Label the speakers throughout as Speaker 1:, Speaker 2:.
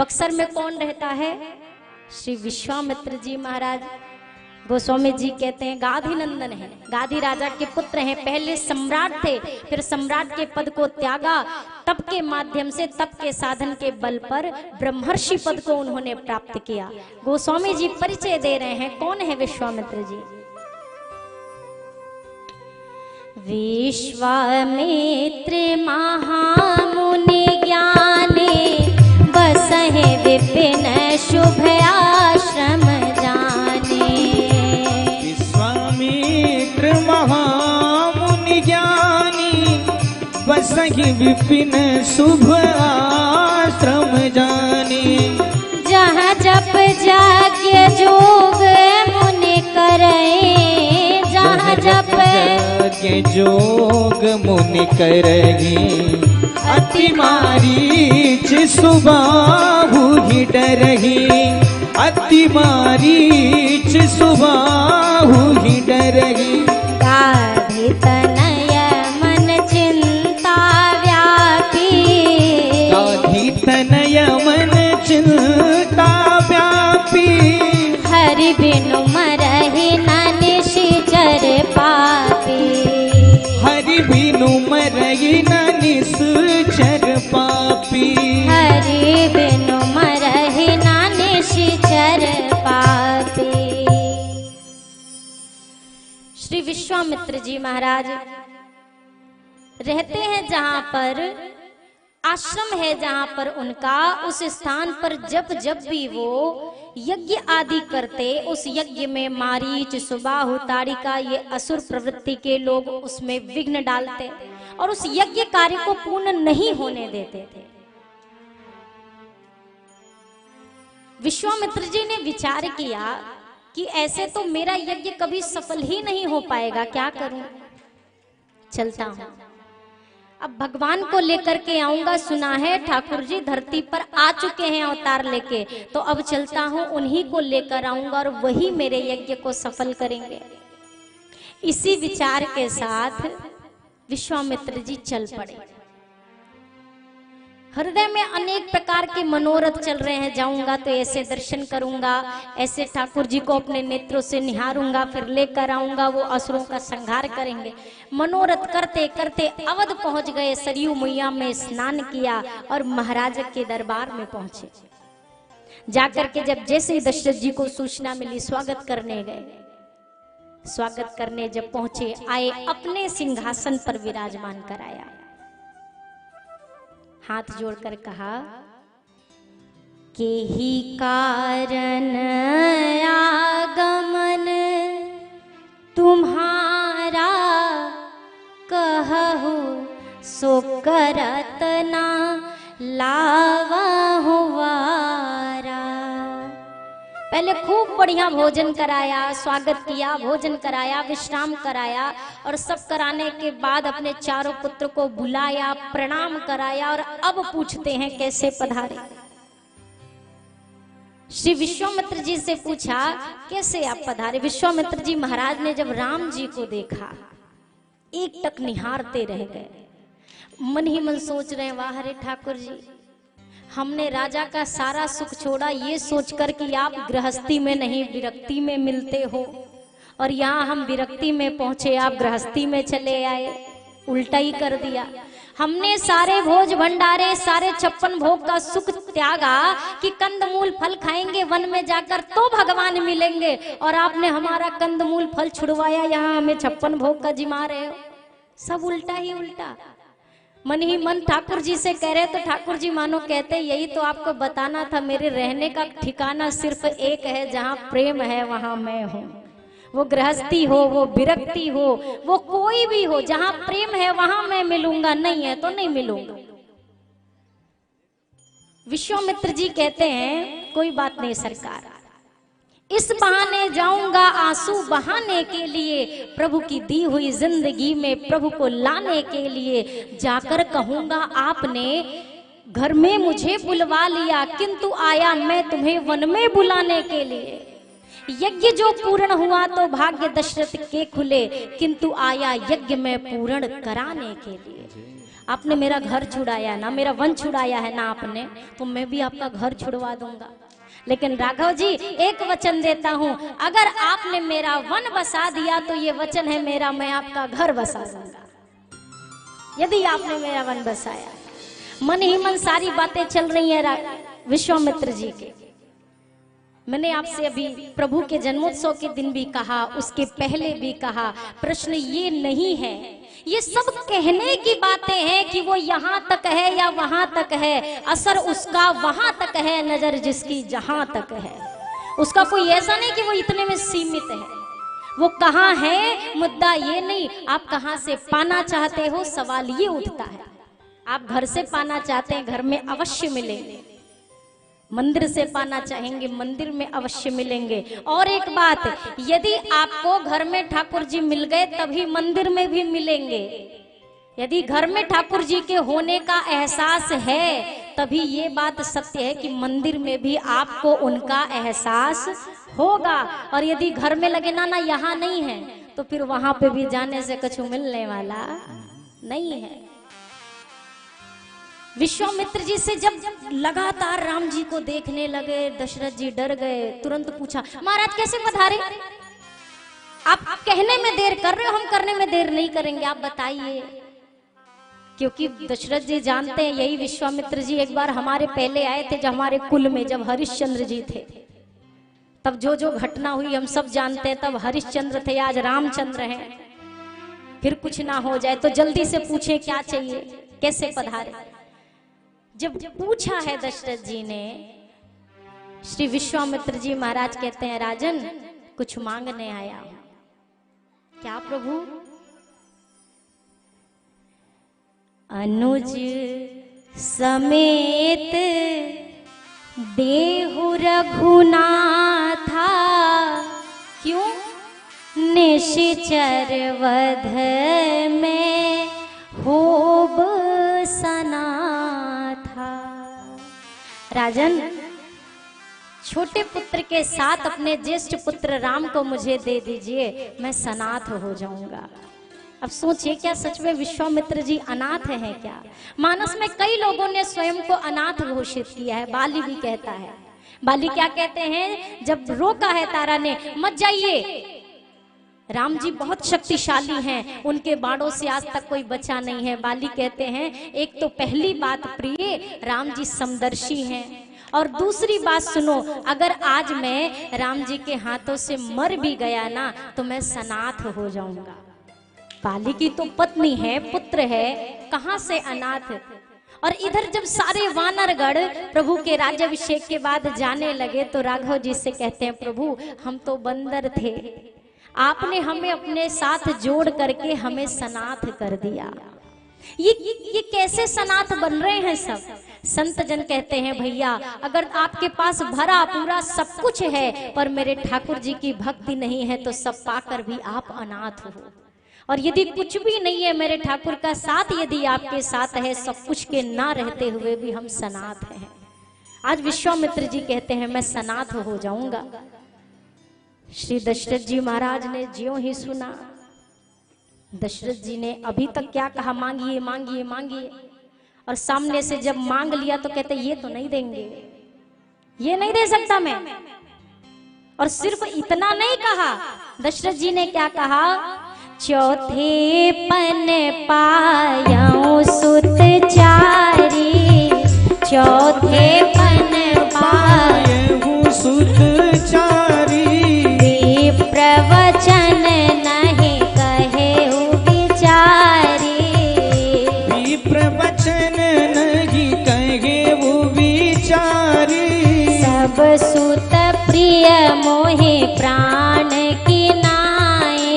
Speaker 1: बक्सर में कौन रहता है? श्री विश्वामित्र जी महाराज। गोस्वामी जी कहते हैं गाधी नंदन है, गाधी राजा के पुत्र हैं, पहले सम्राट थे, फिर सम्राट के पद को त्यागा, तप के माध्यम से, तप के साधन के बल पर ब्रह्मर्षि पद को उन्होंने प्राप्त किया। गोस्वामी जी परिचय दे रहे हैं, कौन है विश्वामित्र जी? विश्वामित्र महामुनि ज्ञानी, बसहि विपिन शुभ आश्रम जाने।
Speaker 2: विश्वामित्र महामुनि ज्ञानी, बसहि विपिन शुभ आश्रम जाने।
Speaker 1: जहाँ जप यज्ञ जोग मुनि करे, जहाँ जप
Speaker 2: जोग मुनि करही, अति मारीच सुबाहु ही डरही, अति मारीच सुबाहु ही डरही।
Speaker 1: गाधी तनय मन चिंता व्यापी,
Speaker 2: गाधी तनय मन चिंता व्यापी।
Speaker 1: हरि बिनु मरहि न निशिचर पापी,
Speaker 2: हरि बिनु मरहि न निशिचर पापी।
Speaker 1: हरि बिनु मरहि न निशिचर पापी। श्री विश्वामित्र जी महाराज रहते हैं जहां पर आश्रम है, जहां पर उनका, उस स्थान पर जब जब भी वो यज्ञ आदि करते, उस यज्ञ में मारीच, सुबाहु, ताड़िका, ये असुर प्रवृत्ति के लोग उसमें विघ्न डालते और उस यज्ञ कार्य को पूर्ण नहीं होने देते थे। विश्वामित्र जी ने विचार किया कि ऐसे तो मेरा यज्ञ कभी सफल ही नहीं हो पाएगा, क्या करूं? चलता हूं, अब भगवान को लेकर के आऊंगा। सुना है ठाकुर जी धरती पर आ चुके हैं अवतार लेके, तो अब चलता हूं, उन्हीं को लेकर आऊंगा और वही मेरे यज्ञ को सफल करेंगे। इसी विचार के साथ विश्वामित्र जी चल पड़े। हृदय में अनेक प्रकार के मनोरथ चल रहे हैं, जाऊंगा तो ऐसे दर्शन करूंगा, ऐसे ठाकुर जी को अपने नेत्रों से निहारूंगा, फिर लेकर आऊंगा, वो असुरों का संहार करेंगे। मनोरथ करते करते अवध पहुंच गए, सरयू मैया में स्नान किया और महाराज के दरबार में पहुंचे। जाकर के जब जैसे ही दशरथ जी को सूचना मिली, स्वागत करने गए। स्वागत करने जब पहुंचे, आए, अपने सिंहासन पर विराजमान कराया, हाथ जोड़कर कहा के ही कारण आगमन तुम्हारा, कहु सो करत ना लावा हुवारा। पहले खूब बढ़िया भोजन कराया, स्वागत किया, भोजन कराया, विश्राम कराया और सब कराने के बाद अपने चारों पुत्र को बुलाया, प्रणाम कराया और अब पूछते हैं कैसे पधारे। श्री विश्वामित्र जी से पूछा कैसे आप पधारे। विश्वामित्र जी महाराज ने जब राम जी को देखा, एक टक निहारते रह गए, मन ही मन सोच रहे हैं, वाह रे ठाकुर जी, हमने राजा का सारा सुख छोड़ा ये सोचकर कि आप गृहस्थी में नहीं विरक्ति में मिलते हो, और यहाँ हम विरक्ति में पहुंचे, आप गृहस्थी में चले आए, उल्टा ही कर दिया। हमने सारे भोज भंडारे, सारे 56 भोग का सुख त्यागा कि कंदमूल फल खाएंगे वन में जाकर तो भगवान मिलेंगे, और आपने हमारा कंदमूल फल छुड़वाया, यहाँ हमें 56 भोग का जिमा रहे हो। सब उल्टा ही उल्टा। मन ही मन ठाकुर जी से कह रहे, तो ठाकुर जी मानो कहते यही तो आपको बताना था, मेरे रहने का ठिकाना सिर्फ एक है, जहाँ प्रेम है वहां मैं हूँ। वो गृहस्थी हो, वो विरक्ति हो, वो कोई भी हो, जहां प्रेम है वहां मैं मिलूंगा, नहीं है तो नहीं मिलूंगा। विश्वामित्र जी कहते हैं कोई बात नहीं सरकार, इस बहाने जाऊंगा आंसू बहाने के लिए, प्रभु की दी हुई जिंदगी में प्रभु को लाने के लिए। जाकर कहूंगा आपने घर में मुझे बुलवा लिया, किंतु आया मैं तुम्हें वन में बुलाने के लिए। यज्ञ जो पूर्ण हुआ तो भाग्य दशरथ के खुले, किंतु आया यज्ञ में पूर्ण कराने के लिए। आपने मेरा घर छुड़ाया ना, मेरा वन छुड़ाया है ना आपने, तो मैं भी आपका घर छुड़वा दूंगा। लेकिन राघव जी एक वचन देता हूं, अगर आपने मेरा वन बसा दिया तो ये वचन है मेरा, मैं आपका घर बसा दूंगा, यदि आपने मेरा वन बसाया। मन ही मन सारी बातें चल रही है विश्वामित्र जी के। मैंने आपसे अभी प्रभु के जन्मोत्सव के दिन भी कहा, उसके पहले भी कहा, प्रश्न ये नहीं है, ये सब कहने की बातें हैं कि वो यहाँ तक है या वहां तक है, असर उसका वहां तक है, नजर जिसकी जहां तक है। उसका कोई ऐसा नहीं कि वो इतने में सीमित है, वो कहाँ है मुद्दा ये नहीं, आप कहाँ से पाना चाहते हो सवाल ये उठता है। आप घर से पाना चाहते हैं, घर में अवश्य मिलेंगे, मंदिर से पाना चाहेंगे, मंदिर में अवश्य मिलेंगे। और एक बात, यदि आपको घर में ठाकुर जी मिल गए तभी मंदिर में भी मिलेंगे। यदि घर में ठाकुर जी के होने का एहसास है तभी ये बात सत्य है कि मंदिर में भी आपको उनका एहसास होगा। और यदि घर में लगे ना यहाँ नहीं है, तो फिर वहां पे भी जाने से कुछ मिलने वाला नहीं है। विश्वामित्र जी से जब लगातार राम जी को देखने लगे, दशरथ जी डर गए, तुरंत पूछा, महाराज कैसे पधारे? आप कहने में देर कर रहे हो, हम करने में देर नहीं करेंगे, आप बताइए। क्योंकि दशरथ जी जानते हैं, यही विश्वामित्र जी एक बार हमारे पहले आए थे, जब हमारे कुल में जब हरिश्चंद्र जी थे, तब जो जो घटना हुई हम सब जानते हैं। तब हरिश्चंद्र थे, आज रामचंद्र हैं। फिर कुछ ना हो जाए तो जल्दी से पूछे क्या चाहिए, कैसे पधारे। जब पूछा है दशरथ जी ने, श्री विश्वामित्र जी महाराज कहते हैं, राजन कुछ मांगने आया हूं। क्या प्रभु? अनुज समेत देहु रघुनाथा, क्यों? निश्चर वध में होब सना था। राजन, छोटे पुत्र के साथ अपने ज्येष्ठ पुत्र राम को मुझे दे दीजिए, मैं सनाथ हो जाऊंगा। अब सोचिए, क्या सच में विश्वामित्र जी अनाथ हैं क्या? मानस में कई लोगों ने स्वयं को अनाथ घोषित किया है, बाली भी कहता है। बाली क्या कहते हैं, जब रोका है तारा ने, मत जाइए, राम जी बहुत शक्तिशाली हैं, उनके बाणों से आज तक कोई बचा नहीं है। बाली कहते हैं, एक तो पहली बात प्रिय, राम जी समदर्शी हैं, और दूसरी बात सुनो, अगर आज मैं राम जी के हाथों से मर भी गया ना तो मैं सनाथ हो जाऊंगा। बाली की तो पत्नी है, पुत्र है, कहां से अनाथ। और इधर जब सारे वानरगढ़ प्रभु के राज्याभिषेक के बाद जाने लगे तो राघव जी से कहते हैं, प्रभु हम तो बंदर थे, आपने हमें अपने साथ जोड़ करके हमें सनाथ कर दिया। ये कैसे सनाथ बन रहे हैं सब? संत जन कहते हैं, भैया अगर आपके पास भरा पूरा सब कुछ है पर मेरे ठाकुर जी की भक्ति नहीं है तो सब पाकर भी आप अनाथ हो। और यदि कुछ भी नहीं है मेरे ठाकुर का साथ यदि आपके साथ है, सब कुछ के ना रहते हुए भी हम सनाथ हैं। आज विश्वामित्र जी कहते हैं मैं सनाथ हो जाऊंगा। श्री दशरथ जी महाराज ने ज्यों ही सुना, दशरथ जी ने अभी तक क्या कहा, मांगिए मांगिए मांगिए, और सामने से जब मांग लिया तो कहते ये तो नहीं देंगे, ये नहीं दे सकता मैं। और सिर्फ इतना नहीं कहा, दशरथ जी ने क्या कहा, चौथे पन पायौ सुत चारी, चौथे पन पायौ सुत चारी, प्रवचन नहीं कहे विचारी,
Speaker 2: प्रवचन नहीं कहे वो विचारी,
Speaker 1: सब सुत प्रिय मोहे प्राण की नाए,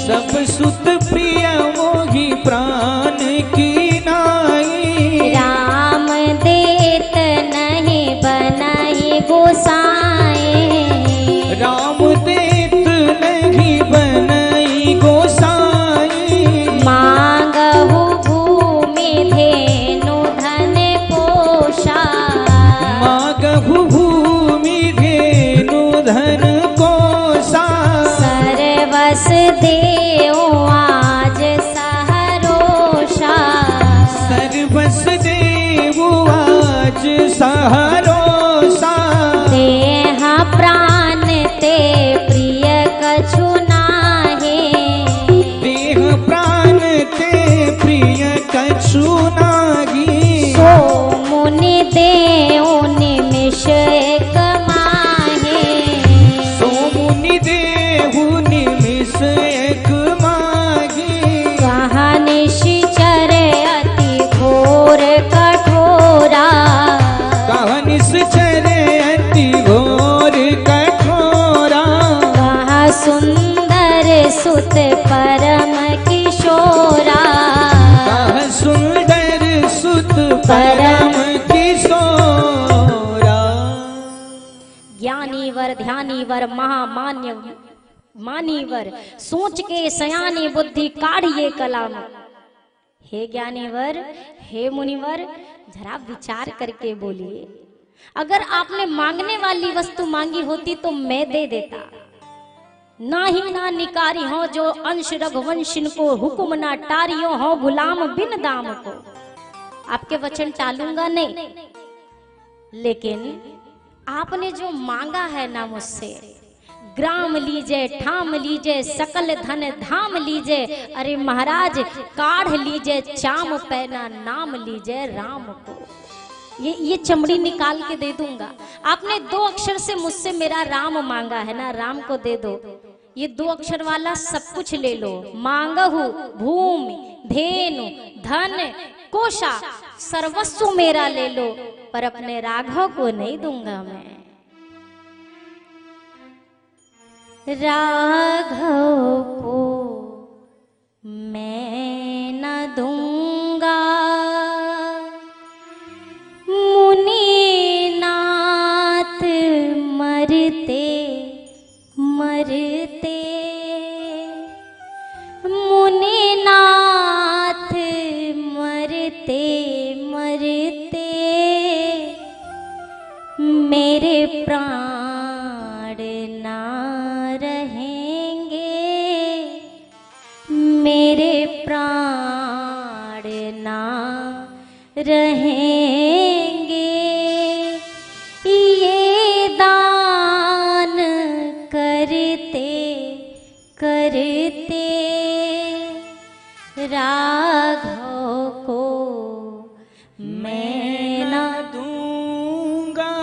Speaker 2: सब सुत प्रिय मोहि प्राण की नाई,
Speaker 1: राम देत नहीं बनाई गोसाए,
Speaker 2: राम देत नहीं बनाई गोसाई,
Speaker 1: मांगहु भूमि धेनु धन कोशा,
Speaker 2: मांगहु भूमि धेनु धन कोशा,
Speaker 1: सर्वस देओ आज सहरोषा,
Speaker 2: भरोसा।
Speaker 1: देह प्राण ते प्रिय कछु नाहे,
Speaker 2: देह प्राण ते प्रिय कछु नागी।
Speaker 1: सो मुनि देव निमिष एक माहे,
Speaker 2: सो मुनि देहु निमिष एक मागी।
Speaker 1: कहा निश्चर अति घोर कठोरा,
Speaker 2: कहा निश्चर अति घोर कठोरा।
Speaker 1: कहा सुंदर सुत परम किशोरा,
Speaker 2: कहा सुंदर सुत परम किशोरा।
Speaker 1: ज्ञानी वर ध्यानी वर महामान्य मानी वर, सोच के सयानी बुद्धि काढ़िए कलाम। हे ज्ञानी वर, हे मुनिवर, जरा विचार करके बोलिए। अगर आपने मांगने वाली वस्तु मांगी होती तो मैं दे देता। ना ही ना निकारी हो जो अंश रघुवंशिन को, हुक्म ना टारियो हो गुलाम बिन दाम को। आपके वचन टालूंगा नहीं, लेकिन आपने जो मांगा है ना मुझसे, ग्राम लीजिए, ठाम लीजिए, सकल धन धाम लीजिए, अरे महाराज काढ़ लीजिए, चाम पैना नाम लीजिए राम को। ये चमड़ी निकाल के दे दूंगा। आपने 2 अक्षर से मुझसे मेरा राम मांगा है ना, राम को दे दो। ये 2 अक्षर वाला सब कुछ ले लो। मांगहु भूमि धेनु धन कोशा, सर्वस्व मेरा ले लो, पर अपने राघव को नहीं दूंगा मैं। राघव को मैं न दूंगा, मुनिनाथ मरते मरते, मुनिनाथ मरते मरते, मेरे प्राण ना रहेंगे, मेरे प्राण ना रहेंगे। ये दान करते करते राघव को मैं ना
Speaker 2: दूंगा।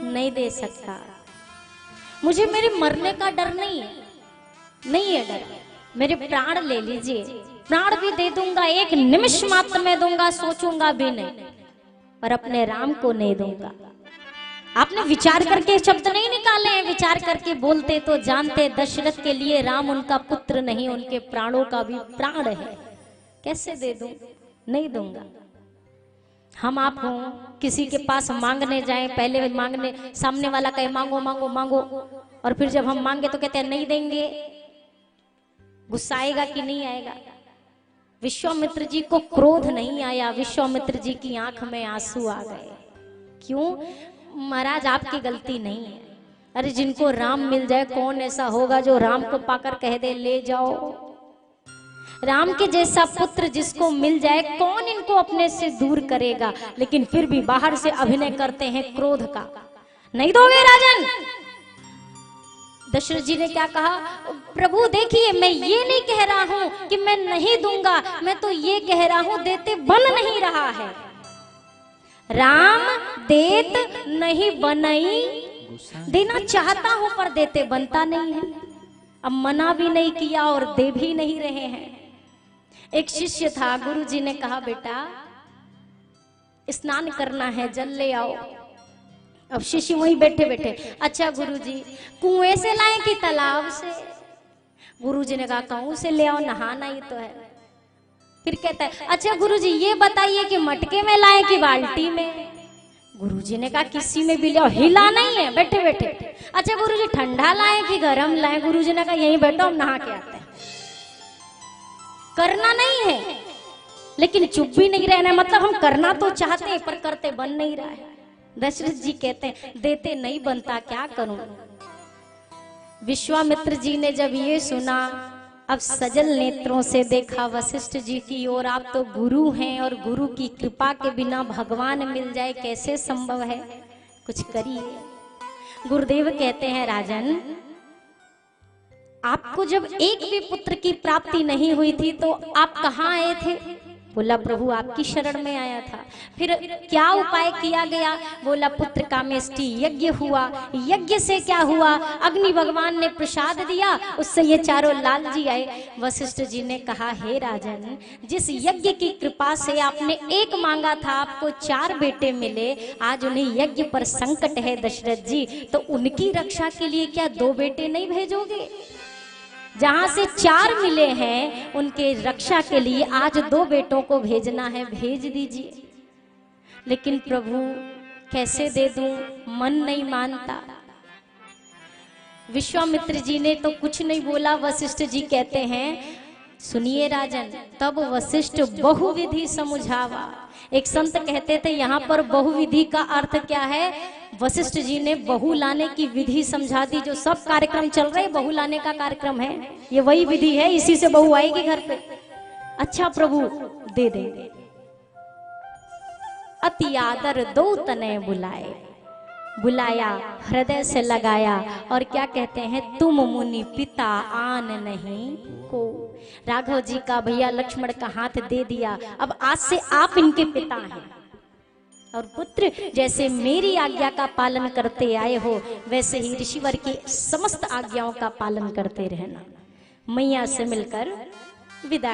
Speaker 1: नहीं दे सकता। मुझे मेरे मरने का डर नहीं है, नहीं है डर। मेरे प्राण ले लीजिए, प्राण भी दे दूंगा, एक निमिष मात्र में दूंगा, सोचूंगा भी नहीं, पर अपने राम को नहीं दूंगा। आपने विचार करके शब्द नहीं निकाले हैं, विचार करके बोलते तो जानते दशरथ के लिए राम उनका पुत्र नहीं, उनके प्राणों का भी प्राण है। कैसे दे दूं? नहीं दूंगा। हम आप हों, किसी के पास मांगने जाएं, पहले मांगने, सामने वाला कहे मांगो मांगो मांगो, और फिर जब हम मांगे तो कहते हैं नहीं देंगे। गुस्सा आएगा कि नहीं आएगा? विश्वामित्र जी को क्रोध नहीं आया, विश्वामित्र जी की आंख में आंसू आ गए। क्यों? महाराज आपकी गलती नहीं है। अरे जिनको राम मिल जाए, कौन ऐसा होगा जो राम को पाकर कह दे ले जाओ? राम के जैसा पुत्र जिसको मिल जाए, कौन इनको अपने से दूर करेगा? लेकिन फिर भी बाहर से अभिनय करते हैं क्रोध का। नहीं दोगे राजन? दशरथ जी ने क्या कहा? प्रभु देखिए, मैं ये नहीं कह रहा हूं कि मैं नहीं दूंगा, मैं तो ये कह रहा हूं देते बन नहीं रहा है। राम देत नहीं बनई, देना चाहता हूं पर देते बनता नहीं है। अब मना भी नहीं किया और दे भी नहीं रहे हैं। एक शिष्य था, गुरु जी ने कहा बेटा स्नान करना है, जल ले आओ। अब शिष्य वहीं बैठे बैठे, अच्छा गुरुजी कुएं से लाए कि तालाब से? गुरुजी ने कहा कुएं से ले आओ, नहाना ही तो है। फिर कहता है अच्छा गुरुजी ये बताइए कि मटके में लाए कि बाल्टी में? गुरुजी ने कहा किसी में भी ले आओ, हिला नहीं है, बैठे बैठे। अच्छा गुरुजी ठंडा लाए कि गर्म लाए? गुरुजी ने कहा यहीं बैठो, हम नहा के आते हैं। करना नहीं है लेकिन चुप भी नहीं रहना है, मतलब हम करना तो चाहते हैं पर करते बन नहीं रहा है। दशरथ जी कहते हैं देते नहीं बनता, क्या करूं? विश्वामित्र जी ने जब ये सुना अब सजल नेत्रों से देखा वशिष्ठ जी की ओर। आप तो गुरु हैं और गुरु की कृपा के बिना भगवान मिल जाए कैसे संभव है, कुछ करिए। गुरुदेव कहते हैं राजन, आपको जब एक भी पुत्र की प्राप्ति नहीं हुई थी तो आप कहाँ आए थे? बोला प्रभु आपकी शरण में आया था। फिर क्या उपाय किया गया? बोला पुत्र कामेष्टि यज्ञ हुआ। यज्ञ से क्या हुआ? अग्नि भगवान ने प्रसाद दिया, उससे ये चारों लाल जी आए। वशिष्ठ जी ने कहा, हे राजन, जिस यज्ञ की कृपा से आपने एक मांगा था आपको 4 बेटे मिले, आज उन्हें यज्ञ पर संकट है दशरथ जी, तो उनकी रक्षा के लिए क्या 2 बेटे नहीं भेजोगे? जहां से 4 मिले हैं उनके रक्षा के लिए आज 2 बेटों को भेजना है, भेज दीजिए। लेकिन प्रभु कैसे दे दूं, मन नहीं मानता। विश्वामित्र जी ने तो कुछ नहीं बोला। वशिष्ठ जी कहते हैं, सुनिए राजन, तब वशिष्ठ बहुविधि समुझावा। एक संत कहते थे यहाँ पर बहुविधि का अर्थ क्या है? वशिष्ठ जी ने बहू लाने की विधि समझा दी। जो सब कार्यक्रम चल रहे बहू लाने का कार्यक्रम है, ये वही विधि है, इसी से बहू आएगी घर पे। अच्छा प्रभु दे देंगे। अति आदर 2 तनय बुलाए, बुलाया हृदय से लगाया और क्या कहते हैं, तुम मुनि पिता आन नहीं को। राघव जी का भैया लक्ष्मण का हाथ दे दिया, अब आज से आप इनके पिता हैं और पुत्र जैसे मेरी आज्ञा का पालन करते आए हो वैसे ही ऋषिवर की समस्त आज्ञाओं का पालन करते रहना। मैया से मिलकर विदा